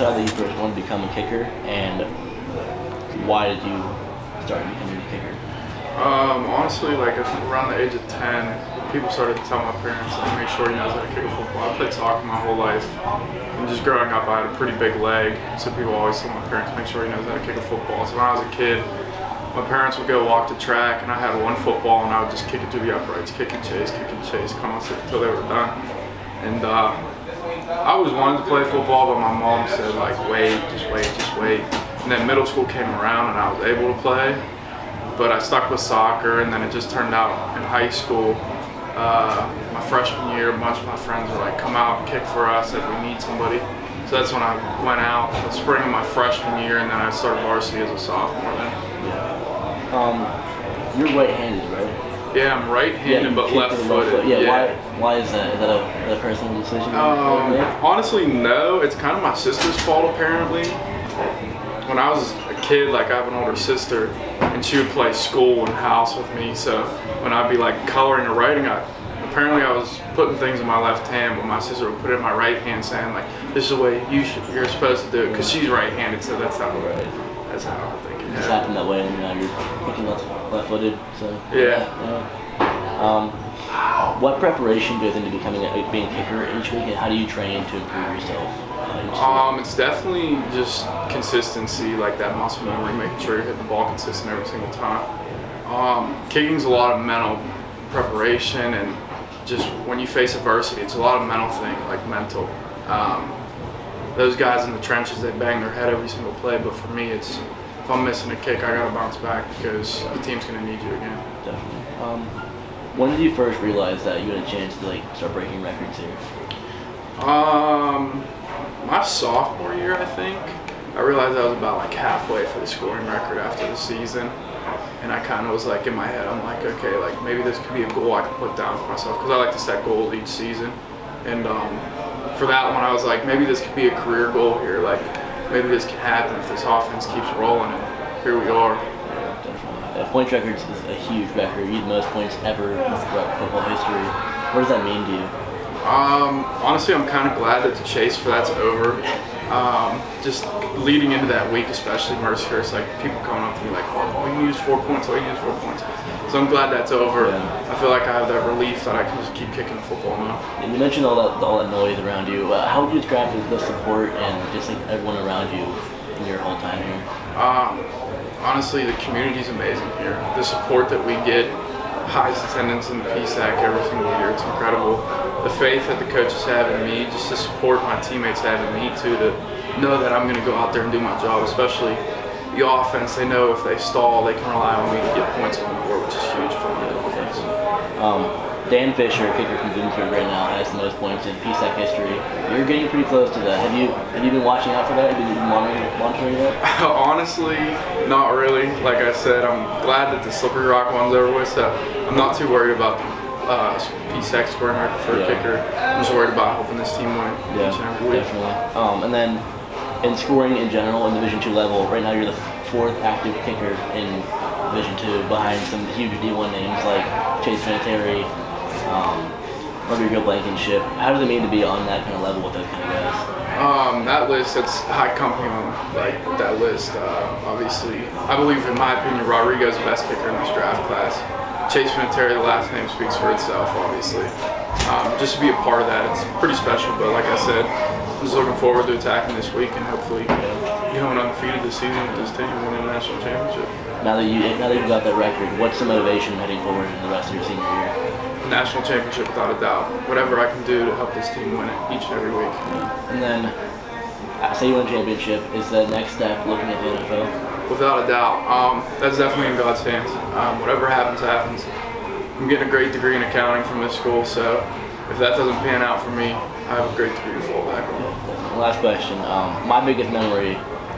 How did you first want to become a kicker, and why did you start becoming a kicker? Honestly, like around the age of 10, people started to tell my parents, like, make sure he knows how to kick a football. I played soccer my whole life, and just growing up, I had a pretty big leg, so people always told my parents, make sure he knows how to kick a football. So when I was a kid, my parents would go walk the track, and I had one football, and I would just kick it through the uprights, kick and chase, constantly until they were done. And I always wanted to play football, but my mom said, like, wait, just wait, just wait. And then middle school came around, and I was able to play. But I stuck with soccer, and then it just turned out in high school, my freshman year, a bunch of my friends were like, come out and kick for us if we need somebody. So that's when I went out the spring of my freshman year, and then I started varsity as a sophomore then. Yeah. You're right-handed, right? Yeah, I'm right-handed, but left-footed. Yeah. Why is that? Is that a personal decision? Honestly, no. It's kind of my sister's fault, apparently. When I was a kid, like, I have an older sister, and she would play school and house with me, so when I'd be like coloring or writing, apparently I was putting things in my left hand, but my sister would put it in my right hand, saying like, this is the way you're supposed to do it, because she's right-handed, so that's how I think it just happened that way, and now you're picking left-footed, so yeah. What preparation goes into being a kicker each week, and how do you train to improve yourself? It's definitely just consistency, like that muscle memory, making sure you're hitting the ball consistent every single time. Kicking's a lot of mental preparation, and just when you face adversity, it's a lot of mental thing, like mental. Those guys in the trenches, they bang their head every single play, but for me, it's if I'm missing a kick, I gotta bounce back because the team's gonna need you again. Definitely. When did you first realize that you had a chance to like start breaking records here? My sophomore year, I think. I realized I was about like halfway for the scoring record after the season, and I kind of was like in my head, I'm like, okay, like maybe this could be a goal I can put down for myself, because I like to set goals each season. And for that one, I was like, maybe this could be a career goal here. Like maybe this can happen if this offense keeps rolling, and here we are. Yeah, definitely. Points records is a huge record. You had the most points ever throughout football history. What does that mean to you? Honestly, I'm kind of glad that the chase for that's over. Just leading into that week, especially Mercyhurst, like people coming up to me like, oh, you used 4 points, oh, you used 4 points. So I'm glad that's over. Yeah. I feel like I have that relief that I can just keep kicking the football now. And you mentioned all that noise around you. How would you describe the support and just like everyone around you in your whole time here? Honestly, the community's amazing here. The support that we get, highest attendance in the PSAC every single year, it's incredible. The faith that the coaches have in me, just to support my teammates have in me too, to know that I'm going to go out there and do my job, especially the offense. They know if they stall, they can rely on me to get points on the board, which is huge for my offense. Dan Fisher, kicker from Bloomsburg right now, has the most points in PSAC history. You're getting pretty close to that. Have you been watching out for that? Have you been monitoring that? Honestly, not really. Like I said, I'm glad that the Slippery Rock one's over with, so I'm not too worried about the PSAC scoring record for a kicker. I'm just worried about helping this team win each and every week. Definitely. And then in scoring in general, in Division II level, right now you're the 4th active kicker in Division II, behind some huge D1 names like Chase Vinatieri, Rodrigo Blankenship. How does it mean to be on that kind of level with those kind of guys? That list, it's high company on that list. Obviously, I believe, in my opinion, Rodrigo's the best kicker in this draft class. Chase Vinatieri, the last name speaks for itself, obviously. Just to be a part of that, it's pretty special. But like I said, I'm just looking forward to attacking this week and hopefully going undefeated this season with this team and winning the national championship. Now that you've got that record, what's the motivation heading forward in the rest of your senior year? National championship, without a doubt. Whatever I can do to help this team win it each and every week. And then, say you win a championship, is the next step looking at the NFL? Without a doubt. That's definitely in God's hands. Whatever happens, happens. I'm getting a great degree in accounting from this school, so if that doesn't pan out for me, I have a great degree to fall back on. Last question. My biggest memory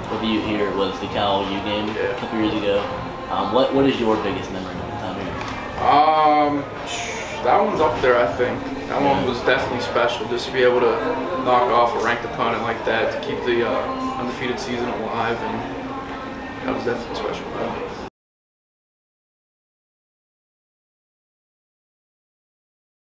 with you here was the Karl U game a couple years ago. What is your biggest memory of the time here? That one's up there, I think. That one was definitely special, just to be able to knock off a ranked opponent like that, to keep the undefeated season alive, and that was definitely special.